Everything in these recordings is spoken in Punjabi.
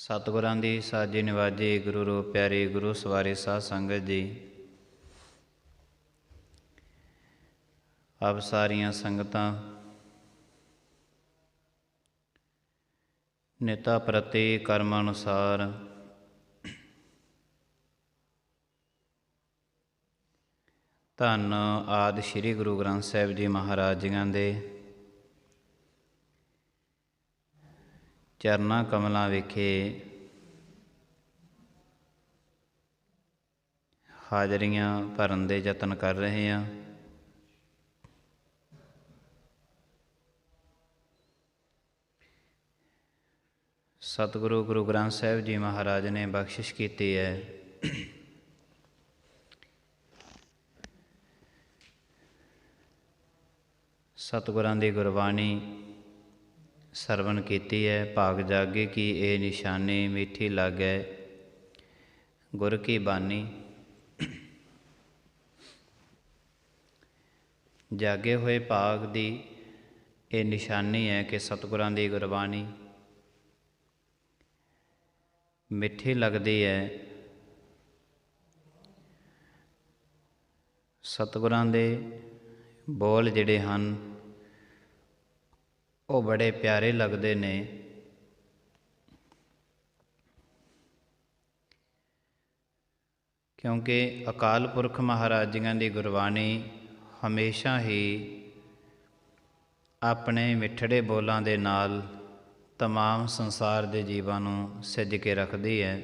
ਸਤਿਗੁਰਾਂ ਦੀ ਸਾਜੀ ਨਿਵਾਜੀ, ਗੁਰੂ ਰੂਪ ਪਿਆਰੀ, ਗੁਰੂ ਸਵਾਰੀ ਸਾਧ ਸੰਗਤ ਜੀ। ਆਪ ਸਾਰੀਆਂ ਸੰਗਤਾਂ ਨਿਤਾ ਪ੍ਰਤੀ ਕਰਮ ਅਨੁਸਾਰ ਧੰਨ ਆਦਿ ਸ੍ਰੀ ਗੁਰੂ ਗ੍ਰੰਥ ਸਾਹਿਬ ਜੀ ਮਹਾਰਾਜ ਜੀਆਂ ਦੇ ਚਰਨਾਂ ਕਮਲਾਂ ਵਿਖੇ ਹਾਜ਼ਰੀਆਂ ਭਰਨ ਦੇ ਯਤਨ ਕਰ ਰਹੇ ਹਾਂ। ਸਤਿਗੁਰੂ ਗੁਰੂ ਗ੍ਰੰਥ ਸਾਹਿਬ ਜੀ ਮਹਾਰਾਜ ਨੇ ਬਖਸ਼ਿਸ਼ ਕੀਤੀ ਹੈ ਸਤਿਗੁਰਾਂ ਦੀ ਗੁਰਬਾਣੀ ਸਰਵਣ ਕੀਤੀ ਹੈ। ਭਾਗ ਜਾਗੇ ਕੀ ਇਹ ਨਿਸ਼ਾਨੀ, ਮਿੱਠੀ ਲਾਗੈ ਗੁਰ ਕੀ ਬਾਣੀ। ਜਾਗੇ ਹੋਏ ਭਾਗ ਦੀ ਇਹ ਨਿਸ਼ਾਨੀ ਹੈ ਕਿ ਸਤਿਗੁਰਾਂ ਦੀ ਗੁਰਬਾਣੀ ਮਿੱਠੀ ਲੱਗਦੀ ਹੈ। ਸਤਿਗੁਰਾਂ ਦੇ ਬੋਲ ਜਿਹੜੇ ਹਨ ਉਹ ਬੜੇ ਪਿਆਰੇ ਲੱਗਦੇ ਨੇ। ਕਿਉਂਕਿ ਅਕਾਲ ਪੁਰਖ ਮਹਾਰਾਜ ਜੀਆਂ ਦੀ ਗੁਰਬਾਣੀ ਹਮੇਸ਼ਾ ਹੀ ਆਪਣੇ ਮਿੱਠੜੇ ਬੋਲਾਂ ਦੇ ਨਾਲ ਤਮਾਮ ਸੰਸਾਰ ਦੇ ਜੀਵਾਂ ਨੂੰ ਸਿੱਝ ਕੇ ਰੱਖਦੀ ਹੈ,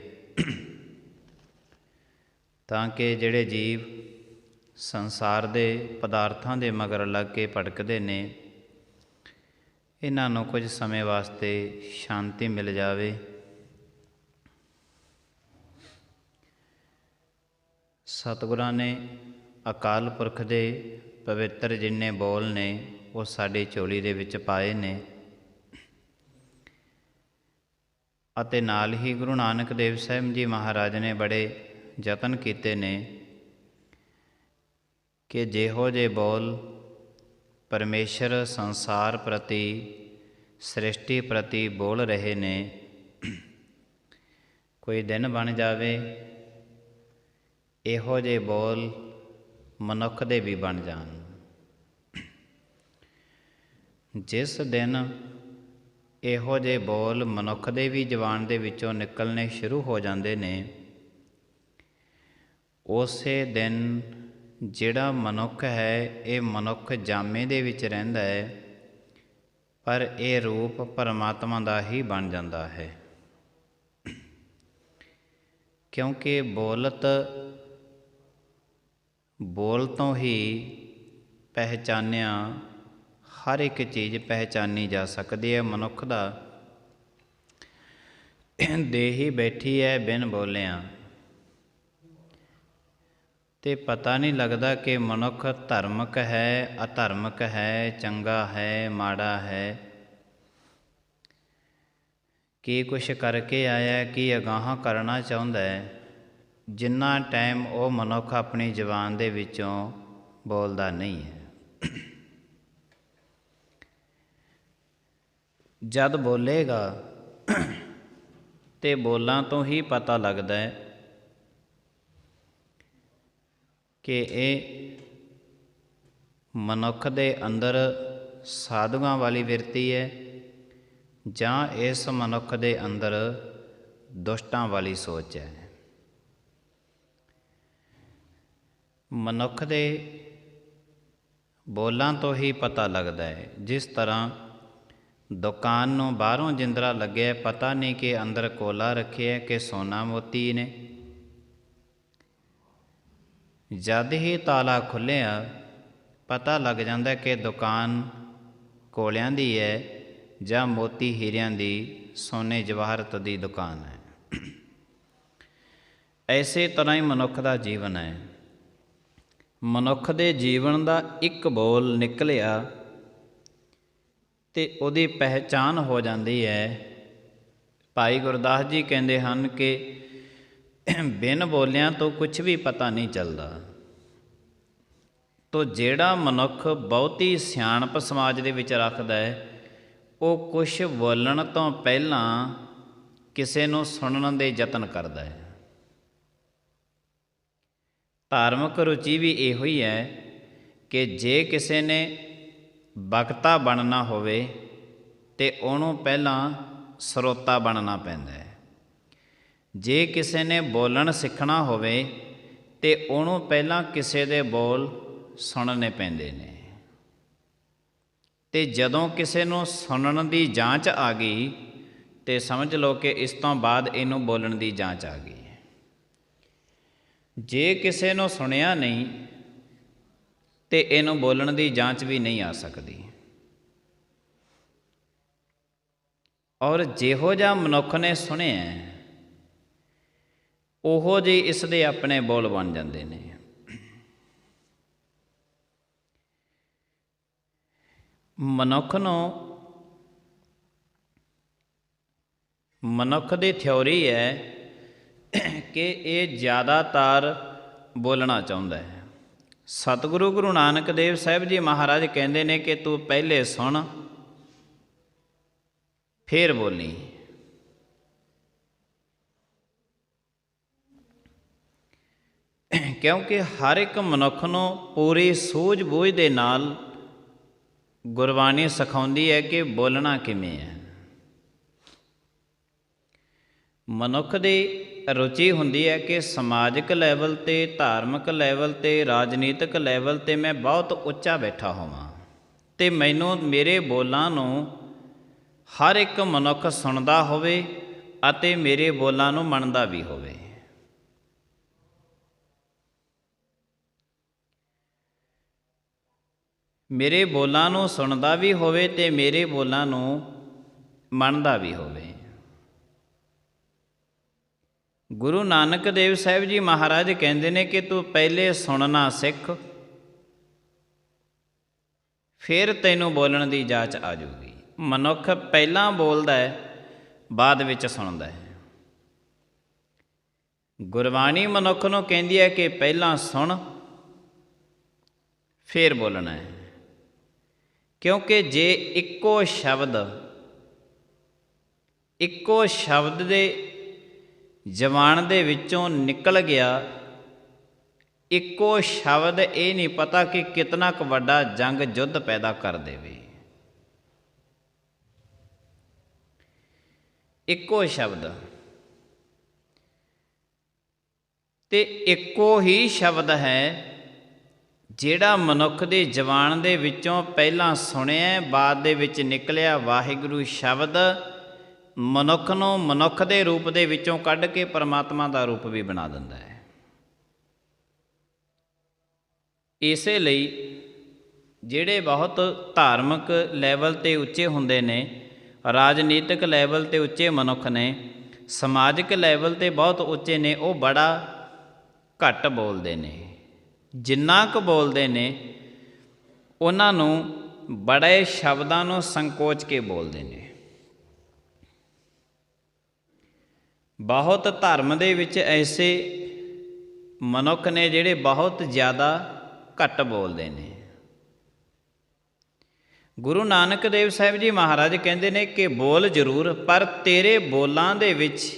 ਤਾਂ ਕਿ ਜਿਹੜੇ ਜੀਵ ਸੰਸਾਰ ਦੇ ਪਦਾਰਥਾਂ ਦੇ ਮਗਰ ਲੱਗ ਕੇ ਭਟਕਦੇ ਨੇ, ਇਹਨਾਂ ਨੂੰ ਕੁਝ ਸਮੇਂ ਵਾਸਤੇ ਸ਼ਾਂਤੀ ਮਿਲ ਜਾਵੇ। ਸਤਿਗੁਰਾਂ ਨੇ ਅਕਾਲ ਪੁਰਖ ਦੇ ਪਵਿੱਤਰ ਜਿੰਨੇ ਬੋਲ ਨੇ ਉਹ ਸਾਡੀ ਝੋਲੀ ਦੇ ਵਿੱਚ ਪਾਏ ਨੇ, ਅਤੇ ਨਾਲ ਹੀ ਗੁਰੂ ਨਾਨਕ ਦੇਵ ਸਾਹਿਬ ਜੀ ਮਹਾਰਾਜ ਨੇ ਬੜੇ ਯਤਨ ਕੀਤੇ ਨੇ ਕਿ ਜਿਹੋ ਜਿਹੇ ਬੋਲ ਪਰਮੇਸ਼ਰ ਸੰਸਾਰ ਪ੍ਰਤੀ, ਸ੍ਰਿਸ਼ਟੀ ਪ੍ਰਤੀ ਬੋਲ ਰਹੇ ਨੇ, ਕੋਈ ਦਿਨ ਬਣ ਜਾਵੇ ਇਹੋ ਜਿਹੇ ਬੋਲ ਮਨੁੱਖ ਦੇ ਵੀ ਬਣ ਜਾਣ। ਜਿਸ ਦਿਨ ਇਹੋ ਜਿਹੇ ਬੋਲ ਮਨੁੱਖ ਦੇ ਵੀ ਜ਼ੁਬਾਨ ਦੇ ਵਿੱਚੋਂ ਨਿਕਲਣੇ ਸ਼ੁਰੂ ਹੋ ਜਾਂਦੇ ਨੇ, ਉਸੇ ਦਿਨ ਜਿਹੜਾ ਮਨੁੱਖ ਹੈ ਇਹ ਮਨੁੱਖ ਜਾਮੇ ਦੇ ਵਿੱਚ ਰਹਿੰਦਾ ਹੈ, ਪਰ ਇਹ ਰੂਪ ਪਰਮਾਤਮਾ ਦਾ ਹੀ ਬਣ ਜਾਂਦਾ ਹੈ। ਕਿਉਂਕਿ ਬੋਲ ਤੋਂ ਹੀ ਪਹਿਚਾਨਿਆ ਹਰ ਇੱਕ ਚੀਜ਼ ਪਹਿਚਾਨੀ ਜਾ ਸਕਦੀ ਹੈ। ਮਨੁੱਖ ਦਾ ਦੇਹੀ ਬੈਠੀ ਹੈ ਬਿਨ ਬੋਲਿਆਂ, ਤੇ ਪਤਾ ਨਹੀਂ ਲੱਗਦਾ ਕਿ ਮਨੁੱਖ ਧਾਰਮਿਕ ਹੈ, ਅਧਾਰਮਿਕ ਹੈ, ਚੰਗਾ ਹੈ, ਮਾੜਾ ਹੈ, ਕੀ ਕੁਛ ਕਰਕੇ ਆਇਆ, ਕੀ ਅਗਾਹਾਂ ਕਰਨਾ ਚਾਹੁੰਦਾ ਹੈ, ਜਿੰਨਾ ਟਾਈਮ ਉਹ ਮਨੁੱਖ ਆਪਣੀ ਜ਼ੁਬਾਨ ਦੇ ਵਿੱਚੋਂ ਬੋਲਦਾ ਨਹੀਂ ਹੈ। ਜਦ ਬੋਲੇਗਾ ਤੇ ਬੋਲਾਂ ਤੋਂ ਹੀ ਪਤਾ ਲੱਗਦਾ ਹੈ ਕਿ ਇਹ ਮਨੁੱਖ ਦੇ ਅੰਦਰ ਸਾਧੂਆਂ ਵਾਲੀ ਬਿਰਤੀ ਹੈ ਜਾਂ ਇਸ ਮਨੁੱਖ ਦੇ ਅੰਦਰ ਦੁਸ਼ਟਾਂ ਵਾਲੀ ਸੋਚ ਹੈ। ਮਨੁੱਖ ਦੇ ਬੋਲਾਂ ਤੋਂ ਹੀ ਪਤਾ ਲੱਗਦਾ ਹੈ। ਜਿਸ ਤਰ੍ਹਾਂ ਦੁਕਾਨ ਨੂੰ ਬਾਹਰੋਂ ਜਿੰਦਰਾ ਲੱਗਿਆ, ਪਤਾ ਨਹੀਂ ਕਿ ਅੰਦਰ ਕੋਲਾ ਰੱਖਿਆ ਕਿ ਸੋਨਾ ਮੋਤੀ ਨੇ। ਜਦ ਹੀ ਤਾਲਾ ਖੁੱਲ੍ਹਿਆ ਪਤਾ ਲੱਗ ਜਾਂਦਾ ਕਿ ਦੁਕਾਨ ਕੋਲਿਆਂ ਦੀ ਹੈ ਜਾਂ ਮੋਤੀ ਹੀਰਿਆਂ ਦੀ, ਸੋਨੇ ਜਵਾਹਰਤ ਦੀ ਦੁਕਾਨ ਹੈ। ਐਸੇ ਤਰ੍ਹਾਂ ਹੀ ਮਨੁੱਖ ਦਾ ਜੀਵਨ ਹੈ। ਮਨੁੱਖ ਦੇ ਜੀਵਨ ਦਾ ਇੱਕ ਬੋਲ ਨਿਕਲਿਆ ਤੇ ਉਹਦੀ ਪਹਿਚਾਣ ਹੋ ਜਾਂਦੀ ਹੈ। ਭਾਈ ਗੁਰਦਾਸ ਜੀ ਕਹਿੰਦੇ ਹਨ ਕਿ ਬਿਨ ਬੋਲਿਆਂ ਤੋਂ ਕੁਛ ਵੀ ਪਤਾ ਨਹੀਂ ਚੱਲਦਾ। ਤੋ ਜਿਹੜਾ ਮਨੁੱਖ ਬਹੁਤੀ ਸਿਆਣਪ ਸਮਾਜ ਦੇ ਵਿੱਚ ਰੱਖਦਾ ਹੈ, ਉਹ ਕੁਛ ਬੋਲਣ ਤੋਂ ਪਹਿਲਾਂ ਕਿਸੇ ਨੂੰ ਸੁਣਨ ਦੇ ਯਤਨ ਕਰਦਾ ਹੈ। ਧਾਰਮਿਕ ਰੁਚੀ ਵੀ ਇਹੋ ਹੀ ਹੈ ਕਿ ਜੇ ਕਿਸੇ ਨੇ ਵਕਤਾ ਬਣਨਾ ਹੋਵੇ ਤੇ ਉਹਨੂੰ ਪਹਿਲਾਂ ਸਰੋਤਾ ਬਣਨਾ ਪੈਂਦਾ ਹੈ। ਜੇ ਕਿਸੇ ਨੇ ਬੋਲਣ ਸਿੱਖਣਾ ਹੋਵੇ ਤੇ ਉਹਨੂੰ ਪਹਿਲਾਂ ਕਿਸੇ ਦੇ ਬੋਲ ਸੁਣਨੇ ਪੈਂਦੇ ਨੇ। ਤੇ ਜਦੋਂ ਕਿਸੇ ਨੂੰ ਸੁਣਨ ਦੀ ਜਾਂਚ ਆ ਗਈ ਤੇ ਸਮਝ ਲਓ ਕਿ ਇਸ ਤੋਂ ਬਾਅਦ ਇਹਨੂੰ ਬੋਲਣ ਦੀ ਜਾਂਚ ਆ ਗਈ। ਜੇ ਕਿਸੇ ਨੂੰ ਸੁਣਿਆ ਨਹੀਂ ਤੇ ਇਹਨੂੰ ਬੋਲਣ ਦੀ ਜਾਂਚ ਵੀ ਨਹੀਂ ਆ ਸਕਦੀ। ਔਰ ਜਿਹੋ ਜਿਹਾ ਮਨੁੱਖ ਨੇ ਸੁਣਿਆ ਉਹੋ ਜਿਹੇ ਇਸ ਦੇ ਆਪਣੇ ਬੋਲ ਬਣ ਜਾਂਦੇ ਨੇ। ਮਨੁੱਖ ਦੀ ਥਿਊਰੀ ਹੈ ਕਿ ਇਹ ਜ਼ਿਆਦਾਤਰ ਬੋਲਣਾ ਚਾਹੁੰਦਾ ਹੈ। ਸਤਿਗੁਰੂ ਗੁਰੂ ਨਾਨਕ ਦੇਵ ਸਾਹਿਬ ਜੀ ਮਹਾਰਾਜ ਕਹਿੰਦੇ ਨੇ ਕਿ ਤੂੰ ਪਹਿਲੇ ਸੁਣ ਫਿਰ ਬੋਲੀ। ਕਿਉਂਕਿ ਹਰ ਇੱਕ ਮਨੁੱਖ ਨੂੰ ਪੂਰੀ ਸੂਝ ਬੂਝ ਦੇ ਨਾਲ ਗੁਰਬਾਣੀ ਸਿਖਾਉਂਦੀ ਹੈ ਕਿ ਬੋਲਣਾ ਕਿਵੇਂ ਹੈ। ਮਨੁੱਖ ਦੀ ਰੁਚੀ ਹੁੰਦੀ ਹੈ ਕਿ ਸਮਾਜਿਕ ਲੈਵਲ 'ਤੇ, ਧਾਰਮਿਕ ਲੈਵਲ 'ਤੇ, ਰਾਜਨੀਤਿਕ ਲੈਵਲ 'ਤੇ ਮੈਂ ਬਹੁਤ ਉੱਚਾ ਬੈਠਾ ਹੋਵਾਂ ਅਤੇ ਮੈਨੂੰ ਮੇਰੇ ਬੋਲਾਂ ਨੂੰ ਹਰ ਇੱਕ ਮਨੁੱਖ ਸੁਣਦਾ ਹੋਵੇ ਅਤੇ ਮੇਰੇ ਬੋਲਾਂ ਨੂੰ ਮੰਨਦਾ ਵੀ ਹੋਵੇ। ਮੇਰੇ ਬੋਲਾਂ ਨੂੰ ਸੁਣਦਾ ਵੀ ਹੋਵੇ ਅਤੇ ਮੇਰੇ ਬੋਲਾਂ ਨੂੰ ਮੰਨਦਾ ਵੀ ਹੋਵੇ। ਗੁਰੂ ਨਾਨਕ ਦੇਵ ਸਾਹਿਬ ਜੀ ਮਹਾਰਾਜ ਕਹਿੰਦੇ ਨੇ ਕਿ ਤੂੰ ਪਹਿਲੇ ਸੁਣਨਾ ਸਿੱਖ, ਫਿਰ ਤੈਨੂੰ ਬੋਲਣ ਦੀ ਜਾਚ ਆ ਜਾਊਗੀ। ਮਨੁੱਖ ਪਹਿਲਾਂ ਬੋਲਦਾ ਹੈ, ਬਾਅਦ ਵਿੱਚ ਸੁਣਦਾ ਹੈ। ਗੁਰਬਾਣੀ ਮਨੁੱਖ ਨੂੰ ਕਹਿੰਦੀ ਹੈ ਕਿ ਪਹਿਲਾਂ ਸੁਣ ਫਿਰ ਬੋਲਣਾ ਹੈ। ਕਿਉਂਕਿ ਜੇ ਇੱਕੋ ਸ਼ਬਦ ਦੇ ਜ਼ਬਾਨ ਦੇ ਵਿੱਚੋਂ ਨਿਕਲ ਗਿਆ, ਇੱਕੋ ਸ਼ਬਦ ਇਹ ਨਹੀਂ ਪਤਾ ਕਿ ਕਿਤਨਾ ਕੁ ਵੱਡਾ ਜੰਗ ਯੁੱਧ ਪੈਦਾ ਕਰ ਦੇਵੇ। ਇੱਕੋ ਸ਼ਬਦ ਤੇ ਇੱਕੋ ਹੀ ਸ਼ਬਦ ਹੈ ਜਿਹੜਾ ਮਨੁੱਖ ਦੀ ਜ਼ਬਾਨ ਦੇ ਵਿੱਚੋਂ ਪਹਿਲਾਂ ਸੁਣਿਆ, ਬਾਅਦ ਦੇ ਵਿੱਚ ਨਿਕਲਿਆ ਵਾਹਿਗੁਰੂ ਸ਼ਬਦ ਮਨੁੱਖ ਨੂੰ ਮਨੁੱਖ ਦੇ ਰੂਪ ਦੇ ਵਿੱਚੋਂ ਕੱਢ ਕੇ ਪਰਮਾਤਮਾ ਦਾ ਰੂਪ ਵੀ ਬਣਾ ਦਿੰਦਾ ਹੈ। ਇਸੇ ਲਈ ਜਿਹੜੇ ਬਹੁਤ ਧਾਰਮਿਕ ਲੈਵਲ 'ਤੇ ਉੱਚੇ ਹੁੰਦੇ ਨੇ, ਰਾਜਨੀਤਿਕ ਲੈਵਲ 'ਤੇ ਉੱਚੇ ਮਨੁੱਖ ਨੇ, ਸਮਾਜਿਕ ਲੈਵਲ 'ਤੇ ਬਹੁਤ ਉੱਚੇ ਨੇ, ਉਹ ਬੜਾ ਘੱਟ ਬੋਲਦੇ ਨੇ। ਜਿੰਨਾ ਕੁ ਬੋਲਦੇ ਨੇ ਉਹਨਾਂ ਨੂੰ ਬੜੇ ਸ਼ਬਦਾਂ ਨੂੰ ਸੰਕੋਚ ਕੇ ਬੋਲਦੇ ਨੇ। ਬਹੁਤ ਧਰਮ ਦੇ ਵਿੱਚ ਐਸੇ ਮਨੁੱਖ ਨੇ ਜਿਹੜੇ ਬਹੁਤ ਜ਼ਿਆਦਾ ਘੱਟ ਬੋਲਦੇ ਨੇ। ਗੁਰੂ ਨਾਨਕ ਦੇਵ ਸਾਹਿਬ ਜੀ ਮਹਾਰਾਜ ਕਹਿੰਦੇ ਨੇ ਕਿ ਬੋਲ ਜ਼ਰੂਰ, ਪਰ ਤੇਰੇ ਬੋਲਾਂ ਦੇ ਵਿੱਚ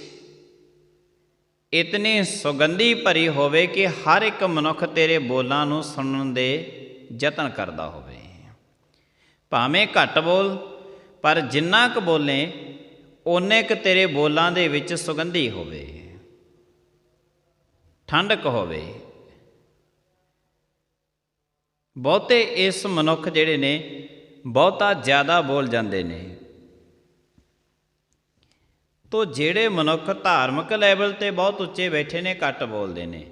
ਇਤਨੀ ਸੁਗੰਧੀ ਭਰੀ ਹੋਵੇ ਕਿ ਹਰ ਇੱਕ ਮਨੁੱਖ ਤੇਰੇ ਬੋਲਾਂ ਨੂੰ ਸੁਣਨ ਦੇ ਯਤਨ ਕਰਦਾ ਹੋਵੇ। ਭਾਵੇਂ ਘੱਟ ਬੋਲ, ਪਰ ਜਿੰਨਾ ਕੁ ਬੋਲੇ ਓਨੇ ਕੁ ਤੇਰੇ ਬੋਲਾਂ ਦੇ ਵਿੱਚ ਸੁਗੰਧੀ ਹੋਵੇ, ਠੰਡਕ ਹੋਵੇ। ਬਹੁਤੇ ਇਸ ਮਨੁੱਖ ਜਿਹੜੇ ਨੇ ਬਹੁਤਾ ਜ਼ਿਆਦਾ ਬੋਲ ਜਾਂਦੇ ਨੇ। ਤੋ ਜਿਹੜੇ ਮਨੁੱਖ ਧਾਰਮਿਕ ਲੈਵਲ 'ਤੇ ਬਹੁਤ ਉੱਚੇ ਬੈਠੇ ਨੇ ਘੱਟ ਬੋਲਦੇ ਨੇ,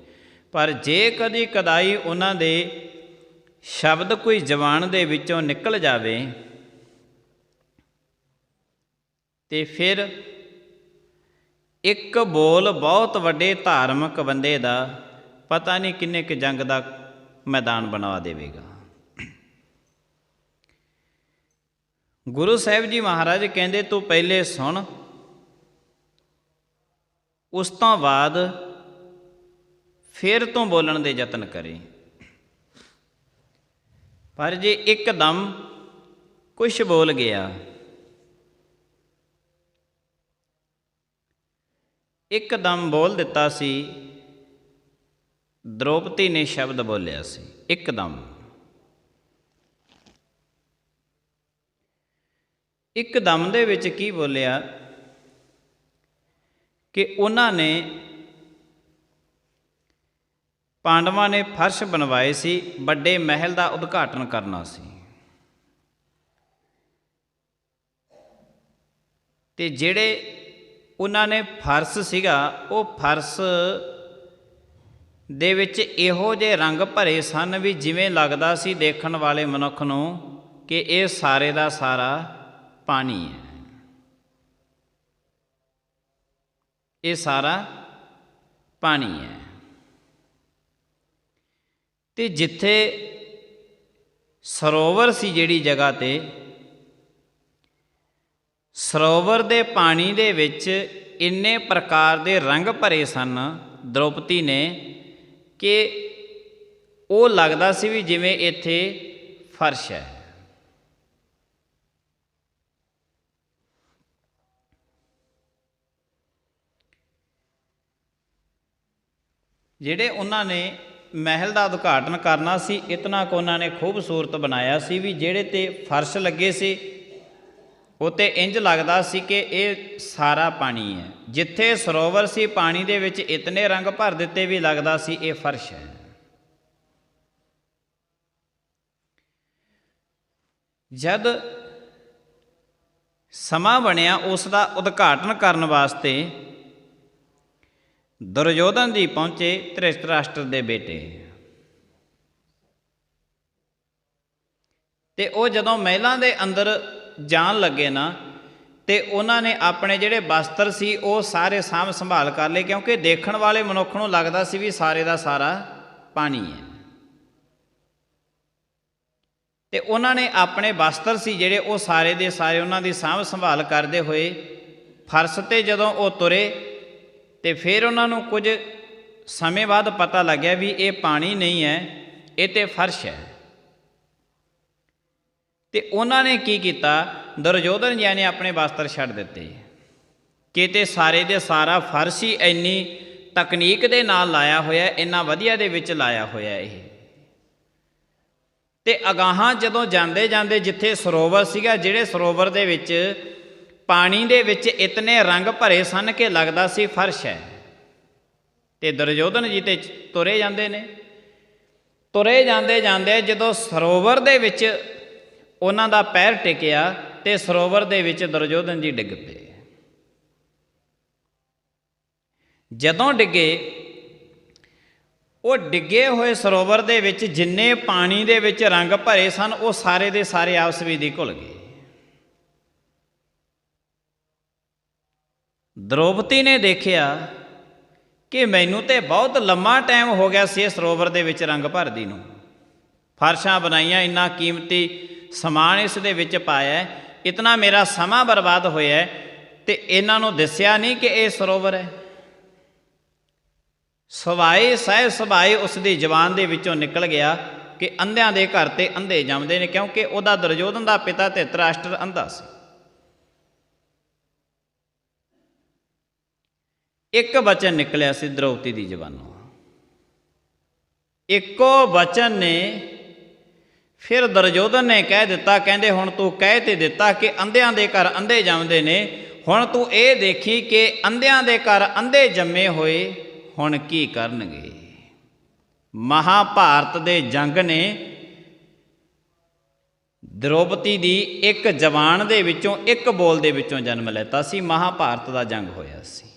ਪਰ ਜੇ ਕਦੀ ਕਦਾਈ ਉਹਨਾਂ ਦੇ ਸ਼ਬਦ ਕੋਈ ਜ਼ਬਾਨ ਦੇ ਵਿੱਚੋਂ ਨਿਕਲ ਜਾਵੇ ਤੇ ਫਿਰ ਇੱਕ ਬੋਲ ਬਹੁਤ ਵੱਡੇ ਧਾਰਮਿਕ ਬੰਦੇ ਦਾ ਪਤਾ ਨਹੀਂ ਕਿੰਨੇ ਕੁ ਜੰਗ ਦਾ ਮੈਦਾਨ ਬਣਾ ਦੇਵੇਗਾ। ਗੁਰੂ ਸਾਹਿਬ ਜੀ ਮਹਾਰਾਜ ਕਹਿੰਦੇ ਤੂੰ ਪਹਿਲੇ ਸੁਣ, ਉਸ ਤੋਂ ਬਾਅਦ ਫਿਰ ਤੂੰ ਬੋਲਣ ਦੇ ਯਤਨ ਕਰੇ। ਪਰ ਜੇ ਇੱਕਦਮ ਕੁਛ ਬੋਲ ਗਿਆ ਇੱਕਦਮ ਬੋਲ ਦਿੱਤਾ ਸੀ। ਦ੍ਰੋਪਦੀ ਨੇ ਸ਼ਬਦ ਬੋਲਿਆ ਸੀ ਇੱਕਦਮ। ਇੱਕਦਮ ਦੇ ਵਿੱਚ ਕੀ ਬੋਲਿਆ ਕਿ ਉਹਨਾਂ ਨੇ, ਪਾਂਡਵਾਂ ਨੇ ਫਰਸ਼ ਬਣਵਾਏ ਸੀ, ਵੱਡੇ ਮਹਿਲ ਦਾ ਉਦਘਾਟਨ ਕਰਨਾ ਸੀ, ਤੇ ਜਿਹੜੇ ਉਹਨਾਂ ਨੇ ਫਰਸ਼ ਸੀਗਾ ਉਹ ਫਰਸ਼ ਦੇ ਵਿੱਚ ਇਹੋ ਜਿਹੇ ਰੰਗ ਭਰੇ ਸਨ ਵੀ ਜਿਵੇਂ ਲੱਗਦਾ ਸੀ ਦੇਖਣ ਵਾਲੇ ਮਨੁੱਖ ਨੂੰ ਕਿ ਇਹ ਸਾਰੇ ਦਾ ਸਾਰਾ ਪਾਣੀ ਹੈ, ਇਹ ਸਾਰਾ ਪਾਣੀ ਹੈ। ਤੇ ਜਿੱਥੇ ਸਰੋਵਰ ਸੀ, ਜਿਹੜੀ ਜਗ੍ਹਾ ਤੇ ਸਰੋਵਰ ਦੇ ਪਾਣੀ ਦੇ ਵਿੱਚ ਇੰਨੇ ਪ੍ਰਕਾਰ ਦੇ ਰੰਗ ਭਰੇ ਸਨ ਦ੍ਰੋਪਦੀ ਨੇ ਕਿ ਉਹ ਲੱਗਦਾ ਸੀ ਵੀ ਜਿਵੇਂ ਇੱਥੇ ਫਰਸ਼ ਹੈ। ਜਿਹੜੇ ਉਹਨਾਂ ਨੇ ਮਹਿਲ ਦਾ ਉਦਘਾਟਨ ਕਰਨਾ ਸੀ, ਇਤਨਾ ਕੁ ਉਹਨਾਂ ਨੇ ਖੂਬਸੂਰਤ ਬਣਾਇਆ ਸੀ ਵੀ ਜਿਹੜੇ ਤੇ ਫਰਸ਼ ਲੱਗੇ ਸੀ ਉਹ 'ਤੇ ਇੰਜ ਲੱਗਦਾ ਸੀ ਕਿ ਇਹ ਸਾਰਾ ਪਾਣੀ ਹੈ। ਜਿੱਥੇ ਸਰੋਵਰ ਸੀ ਪਾਣੀ ਦੇ ਵਿੱਚ ਇਤਨੇ ਰੰਗ ਭਰ ਦਿੱਤੇ ਵੀ ਲੱਗਦਾ ਸੀ ਇਹ ਫਰਸ਼ ਹੈ। ਜਦ ਸਮਾਂ ਬਣਿਆ ਉਸ ਦਾ ਉਦਘਾਟਨ ਕਰਨ ਵਾਸਤੇ ਦੁਰਯੋਧਨ ਜੀ ਪਹੁੰਚੇ, ਧ੍ਰਿਸ਼ਟਰਾਸ਼ਟਰ ਦੇ ਬੇਟੇ, ਤੇ ਉਹ ਜਦੋਂ ਮਹਿਲਾਂ ਦੇ ਅੰਦਰ ਜਾਣ ਲੱਗੇ ਨਾ ਤੇ ਉਹਨਾਂ ਨੇ ਆਪਣੇ ਜਿਹੜੇ ਵਸਤਰ ਸੀ ਉਹ ਸਾਰੇ ਸਾਂਭ ਸੰਭਾਲ ਕਰ ਲਏ, ਕਿਉਂਕਿ ਦੇਖਣ ਵਾਲੇ ਮਨੁੱਖ ਨੂੰ ਲੱਗਦਾ ਸੀ ਵੀ ਸਾਰੇ ਦਾ ਸਾਰਾ ਪਾਣੀ ਹੈ। ਤੇ ਉਹਨਾਂ ਨੇ ਆਪਣੇ ਵਸਤਰ ਸੀ ਜਿਹੜੇ ਉਹ ਸਾਰੇ ਦੇ ਸਾਰੇ ਉਹਨਾਂ ਦੀ ਸਾਂਭ ਸੰਭਾਲ ਕਰਦੇ ਹੋਏ ਫਰਸ਼ 'ਤੇ ਜਦੋਂ ਉਹ ਤੁਰੇ ਤੇ ਫਿਰ ਉਹਨਾਂ ਨੂੰ ਕੁਝ ਸਮੇਂ ਬਾਅਦ ਪਤਾ ਲੱਗਿਆ ਵੀ ਇਹ ਪਾਣੀ ਨਹੀਂ ਹੈ, ਇਹ ਤੇ ਫਰਸ਼ ਹੈ। ਤੇ ਉਹਨਾਂ ਨੇ ਕੀ ਕੀਤਾ, ਦੁਰਯੋਧਨ ਜੀ ਨੇ ਆਪਣੇ ਵਸਤਰ ਛੱਡ ਦਿੱਤੇ, ਕਿਤੇ ਸਾਰੇ ਦੇ ਸਾਰਾ ਫਰਸ਼ ਹੀ ਇੰਨੀ ਤਕਨੀਕ ਦੇ ਨਾਲ ਲਾਇਆ ਹੋਇਆ, ਇੰਨਾ ਵਧੀਆ ਦੇ ਵਿੱਚ ਲਾਇਆ ਹੋਇਆ ਇਹ। ਤੇ ਅਗਾਹਾਂ ਜਦੋਂ ਜਾਂਦੇ ਜਾਂਦੇ ਜਿੱਥੇ ਸਰੋਵਰ ਸੀਗਾ, ਜਿਹੜੇ ਸਰੋਵਰ ਦੇ ਵਿੱਚ ਪਾਣੀ ਦੇ ਵਿੱਚ ਇਤਨੇ ਰੰਗ ਭਰੇ ਸਨ ਕਿ ਲੱਗਦਾ ਸੀ ਫਰਸ਼ ਹੈ, ਤੇ ਦੁਰਯੋਧਨ ਜੀ ਤੇ ਤੁਰੇ ਜਾਂਦੇ ਨੇ। ਤੁਰੇ ਜਾਂਦੇ ਜਾਂਦੇ ਜਦੋਂ ਸਰੋਵਰ ਦੇ ਵਿੱਚ ਉਹਨਾਂ ਦਾ ਪੈਰ ਟਿਕਿਆ ਤੇ ਸਰੋਵਰ ਦੇ ਵਿੱਚ ਦੁਰਯੋਧਨ ਜੀ ਡਿੱਗ ਪਏ। ਜਦੋਂ ਡਿੱਗੇ, ਉਹ ਡਿੱਗੇ ਹੋਏ ਸਰੋਵਰ ਦੇ ਵਿੱਚ ਜਿੰਨੇ ਪਾਣੀ ਦੇ ਵਿੱਚ ਰੰਗ ਭਰੇ ਸਨ ਉਹ ਸਾਰੇ ਦੇ ਸਾਰੇ ਆਪਸ ਵਿੱਚ ਹੀ ਘੁਲ ਗਏ। ਦ੍ਰੋਪਦੀ ਨੇ ਦੇਖਿਆ ਕਿ ਮੈਨੂੰ ਤੇ ਬਹੁਤ ਲੰਮਾ ਟਾਈਮ ਹੋ ਗਿਆ ਸੀ ਇਸ ਸਰੋਵਰ ਦੇ ਵਿੱਚ ਰੰਗ ਭਰਦੀ ਨੂੰ, ਫਰਸ਼ਾਂ ਬਣਾਈਆਂ, ਇੰਨਾ ਕੀਮਤੀ ਸਮਾਨ ਇਸ ਦੇ ਵਿੱਚ ਪਾਇਆ, ਇਤਨਾ ਮੇਰਾ ਸਮਾਂ ਬਰਬਾਦ ਹੋਇਆ ਤੇ ਇਹਨਾਂ ਨੂੰ ਦੱਸਿਆ ਨਹੀਂ ਕਿ ਇਹ ਸਰੋਵਰ ਹੈ। ਸਵਾਏ ਸਹਿ ਸੁਭਾਏ ਉਸ ਦੀ ਜ਼ੁਬਾਨ ਦੇ ਵਿੱਚੋਂ ਨਿਕਲ ਗਿਆ ਕਿ ਅੰਧਿਆਂ ਦੇ ਘਰ ਤੇ ਅੰਧੇ ਜੰਮਦੇ ਨੇ, ਕਿਉਂਕਿ ਉਹਦਾ ਦੁਰਯੋਧਨ ਦਾ ਪਿਤਾ ਧ੍ਰਿਤਰਾਸ਼ਟਰ ਅੰਧਾ ਸੀ। ਇੱਕ ਵਚਨ ਨਿਕਲਿਆ ਸੀ ਦ੍ਰੋਪਦੀ ਦੀ ਜ਼ੁਬਾਨੋਂ, ਇੱਕੋ ਵਚਨ ਨੇ ਫਿਰ ਦੁਰਯੋਧਨ ਨੇ ਕਹਿ ਦਿੱਤਾ, ਕਹਿੰਦੇ ਹੁਣ ਤੂੰ ਕਹਿ ਤੇ ਦਿੱਤਾ ਕਿ ਅੰਧਿਆਂ ਦੇ ਘਰ ਅੰਧੇ ਜੰਮਦੇ ਨੇ, ਹੁਣ ਤੂੰ ਇਹ ਦੇਖੀ ਕਿ ਅੰਧਿਆਂ ਦੇ ਘਰ ਅੰਧੇ ਜੰਮੇ ਹੋਏ ਹੁਣ ਕੀ ਕਰਨਗੇ। ਮਹਾਭਾਰਤ ਦੇ ਜੰਗ ਨੇ ਦ੍ਰੋਪਦੀ ਦੀ ਇੱਕ ਜ਼ਬਾਨ ਦੇ ਵਿੱਚੋਂ, ਇੱਕ ਬੋਲ ਦੇ ਵਿੱਚੋਂ ਜਨਮ ਲੈਤਾ ਸੀ। ਮਹਾਭਾਰਤ ਦਾ ਜੰਗ ਹੋਇਆ ਸੀ।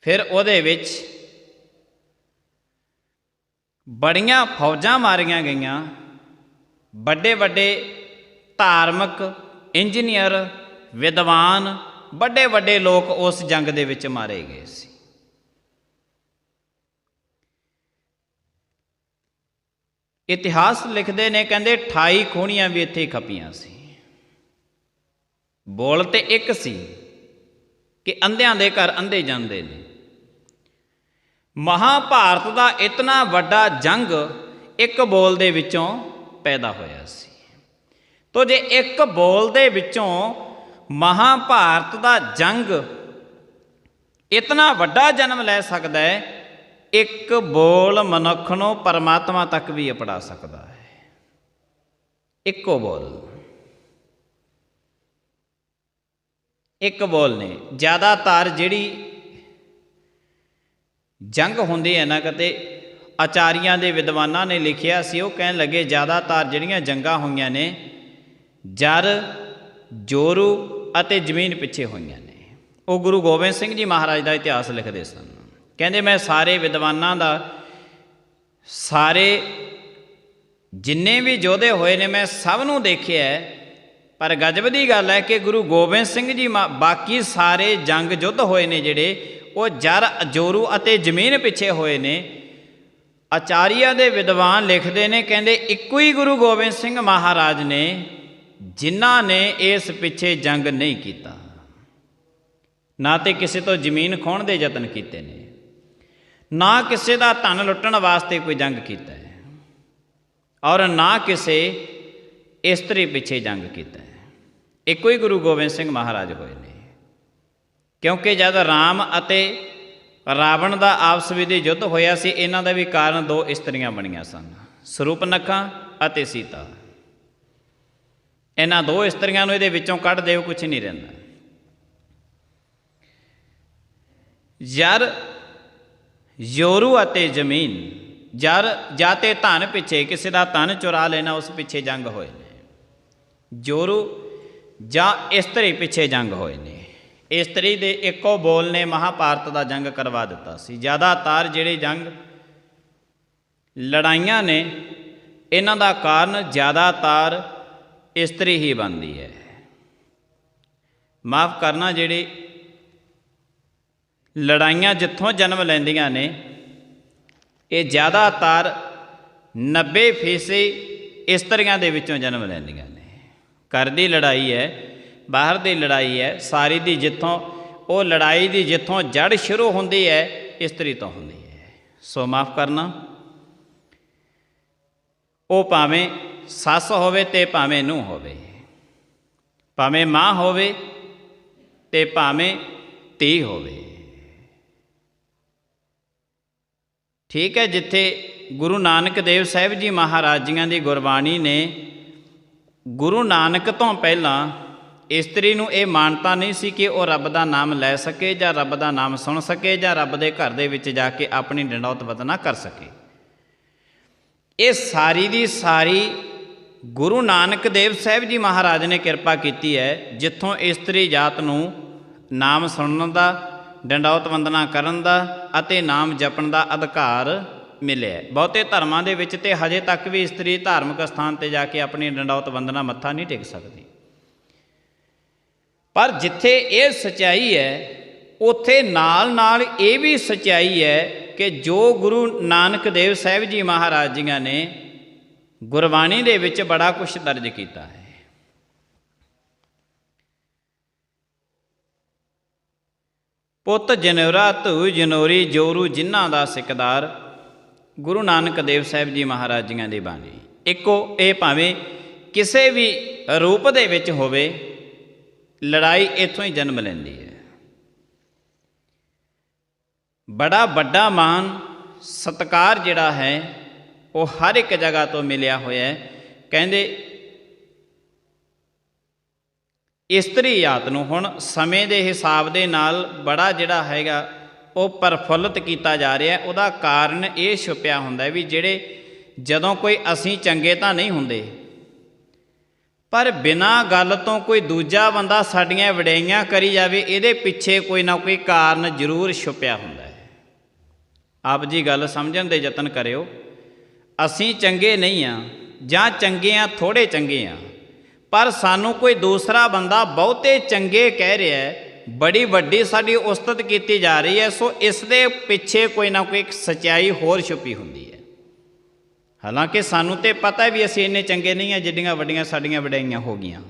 ਫਿਰ ਉਹਦੇ ਵਿੱਚ ਬੜੀਆਂ ਫੌਜਾਂ ਮਾਰੀਆਂ ਗਈਆਂ, ਵੱਡੇ ਵੱਡੇ ਧਾਰਮਿਕ, ਇੰਜੀਨੀਅਰ, ਵਿਦਵਾਨ, ਵੱਡੇ ਵੱਡੇ ਲੋਕ ਉਸ ਜੰਗ ਦੇ ਵਿੱਚ ਮਾਰੇ ਗਏ ਸੀ। ਇਤਿਹਾਸ ਲਿਖਦੇ ਨੇ, ਕਹਿੰਦੇ 28 ਖੂਣੀਆਂ ਵੀ ਇੱਥੇ ਖਪੀਆਂ ਸੀ। ਬੋਲ ਤੇ ਇੱਕ ਸੀ ਕਿ ਅੰਧਿਆਂ ਦੇ ਘਰ ਅੰਧੇ ਜਾਂਦੇ ਨੇ। ਮਹਾਭਾਰਤ ਦਾ ਇਤਨਾ ਵੱਡਾ ਜੰਗ ਇੱਕ ਬੋਲ ਦੇ ਵਿੱਚੋਂ ਪੈਦਾ ਹੋਇਆ ਸੀ। ਤੋ ਜੇ ਇੱਕ ਬੋਲ ਦੇ ਵਿੱਚੋਂ ਮਹਾਭਾਰਤ ਦਾ ਜੰਗ इतना वड्डा जन्म लै सकता है, एक बोल मनुख नूं परमात्मा तक भी अपड़ा सकता है। इक्को बोल, एक बोल ने ज़्यादातर जिहड़ी जंग होंदी है ना, कते आचार्यां दे विद्वानां ने लिखिया सी, वो कहण लगे ज़्यादातर जिहड़ियां जंगां होईयां ने जर जोरू अते जमीन पिछे होईयां ने। वो गुरु गोबिंद सिंह जी महाराज का इतिहास लिखते सन। कहते मैं सारे विद्वानां दा, सारे जिन्ने भी योधे होए ने मैं सब नूं देखिया है, पर गजब की गल है कि गुरु गोबिंद सिंह जी बाकी सारे जंग युद्ध होए ने जिहड़े वो जर जोरू अते जमीन पिछे होए ने। आचार्य दे विद्वान लिखते हैं, कहते इक्को ही गुरु गोबिंद सिंह महाराज ने जिन्हां ने इस पिछे जंग नहीं किया, ना तो किसी तो जमीन खोण दे यतन किए ने, ना किसी का धन लुट्टण वास्ते कोई जंग किया है, और ना किसी इस्त्री पिछे जंग किया है। एको ही गुरु गोबिंद सिंह महाराज होए ने। क्योंकि जब राम अते रावण का आपस विच युद्ध होया सी, इन्हां दा भी कारण दो इस्त्रियां बणियां सन, सुरूपनखा अते सीता। इन्हां दो इस्त्रियां नूं इहदे विचों कढ देव, कुछ नहीं रहिंदा। जर जोरू अते जमीन, जर जाते धन पिछे, किसी का धन चुरा लेना, उस पिछे जंग होए ने। जोरू जा इस्त्री पिछे जंग होए ने। इस्त्री दे एको बोल ने महाभारत का जंग करवा दिता सी। ज़्यादातर जिहड़े जंग लड़ाइयां ने, इन्हां दा कारण ज़्यादातर इस्त्री ही बनती है। माफ़ करना, जिहड़ी लड़ाइयां जिथों जन्म लैंदियां ने, ये ज़्यादातर 90% इस्त्रियां दे विचों जन्म लैंदियां ने। घर की लड़ाई है, बाहर की लड़ाई है, सारी दी जिथों वो लड़ाई की जिथों जड़ शुरू होंदी है, इस्त्री तो होंदी है। सो माफ़ करना, वो भावें सस होवे ते भावें नूंह होवे, भावें माँ होवे ते भावें धी होवे। ठीक है, जिथे गुरु नानक देव साहिब जी महाराज जियां दी गुरबाणी ने गुरु नानक तो पहला इस्त्री नूं ये मानता नहीं सी कि वह रब का नाम लै सके, जां रब का नाम सुन सके, जां रब के घर दे विच जाके अपनी डंडौत वतना कर सके। ये सारी दी सारी गुरु नानक देव साहिब जी महाराज ने कृपा की है, जिथों इस्त्री जात नूं नाम सुनने का, डंडौत वंदना करन दा अते नाम जपण दा अधिकार मिले। बहुते धर्मां दे विच ते हजे तक भी इस्त्री धार्मिक स्थान ते जाके अपनी डंडौत वंदना मत्था नहीं टेक सकती। पर जिथे ये सच्चाई है, उत्थे नाल नाल ये भी सच्चाई है कि जो गुरु नानक देव साहिब जी महाराज जियां ने गुरबाणी दे विच बड़ा कुछ दर्ज किया है। पुत जनौरा धू जनौरी जोरू जिन्हां दा सिकदार, गुरु नानक देव साहिब जी महाराज जियां दी बाणी। इक्को ये भावें किसी भी रूप दे विच होवे, लड़ाई इत्थों ही जन्म लैंदी है। बड़ा वड्डा मान सत्कार जिहड़ा है वो हर एक जगह तो मिलिया होया है। कहंदे इस्त्री जात नूं हुण समय के हिसाब दे नाल बड़ा जिहड़ा हैगा वो प्रफुल्लित किया जा रहा है। उहदा कारण ये छुपिया हुंदा है भी जिहड़े जदों कोई असीं चंगे तां नहीं हुंदे, पर बिना गल तो कोई दूजा बंदा साडियां वडियाइयां करी जावे, इहदे पिछे कोई ना कोई कारण जरूर छुपिया हुंदा है। आप जी गल समझण दे यतन करियो। असीं चंगे नहीं हाँ, जां चंगे हाँ, थोड़े चंगे हाँ, पर सानू कोई दूसरा बंदा बहुते चंगे कह रहा है, बड़ी वड्डी साडी उस्तत की जा रही है। सो इस दे पिछे कोई ना कोई सच्चाई होर छुपी हुंदी है। हालांकि सानू तो पता है भी असीं इन्ने चंगे नहीं हैं जिड्डियां वड्डियां साडियां वडाइयां हो गईयां।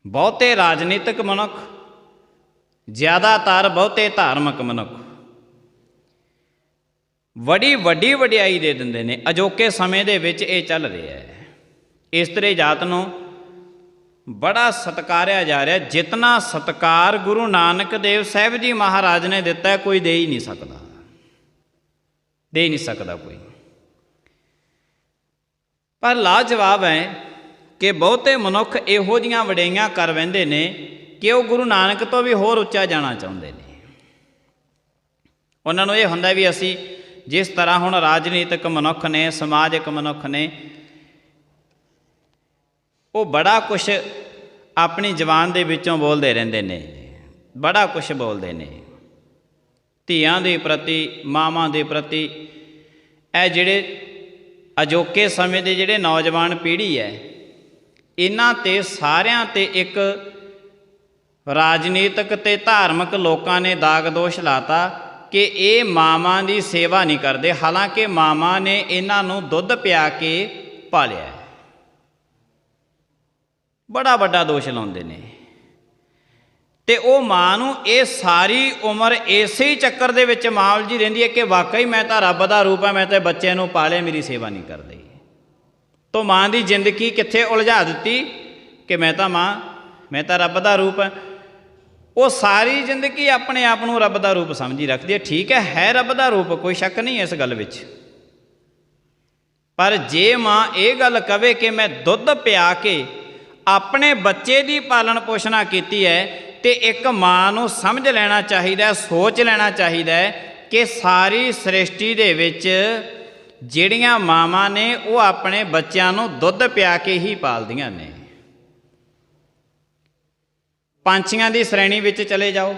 बहुते राजनीतिक मनुख, ज़्यादातर बहुते धार्मिक मनुख बड़ी वड्डी वडियाई दे दिंदे ने। अजोके समय दे विच ये चल रहा है। इस्त्री जात नूं बड़ा सत्कारिया जा रहा। जितना सत्कार गुरु नानक देव साहब जी महाराज ने दिता है कोई दे ही नहीं सकता, दे नहीं सकता कोई। पर लाजवाब है कि बहुते मनुख इहो जिहियां वडियाइयां कर वहिंदे ने कि वह गुरु नानक तो भी होर उच्चा जाना चाहुंदे ने। उन्हां नूं इह हुंदा भी असीं जिस तरह हुण राजनीतिक मनुख ने, समाजिक मनुख ने, वो बड़ा कुछ अपनी जबान दे विचों बोलते रहंदे ने, बड़ा कुछ बोलते ने धीआं दे प्रति, मावां दे प्रति। ਇਹ ਜਿਹੜੇ ਅਜੋਕੇ ਸਮੇਂ ਦੇ ਜਿਹੜੇ नौजवान पीढ़ी है, इन्हां ते सारियां ते एक राजनीतिक ते धार्मिक लोगों ने दाग दोष लाता कि ये मावां की सेवा नहीं करते, हालांकि मावां ने इन्हां नूं दुध पिया के पालिया। बड़ा वड्डा दोष लाउंदे ने ते ओ मां नूं ये सारी उम्र इसे ही चक्कर दे विच मां उलझी रहिंदी है कि वाकई मैं तो रब दा रूप है, मैं तो बच्चे नूं पालिया, मेरी सेवा नहीं करदी। तो मां दी जिंदगी कित्थे उलझा दित्ती कि मैं तो मां, मैं तो रब दा रूप है। वो सारी जिंदगी अपने आप नूं रब दा रूप समझी रखती है। ठीक है रब दा रूप, कोई शक नहीं है इस गल विच। पर जे मां ये गल कहे कि मैं दुध पिया के अपने बच्चे की पालन पोषणा कीती है, तो एक मां नूं समझ लेना चाहिए, सोच लेना चाहिए कि सारी सृष्टि दे विच जिहड़ियां मावां ने वो अपने बच्चों नूं दुध पिया के ही पालदियां ने। पंछियां दी श्रेणी विच चले जाओ,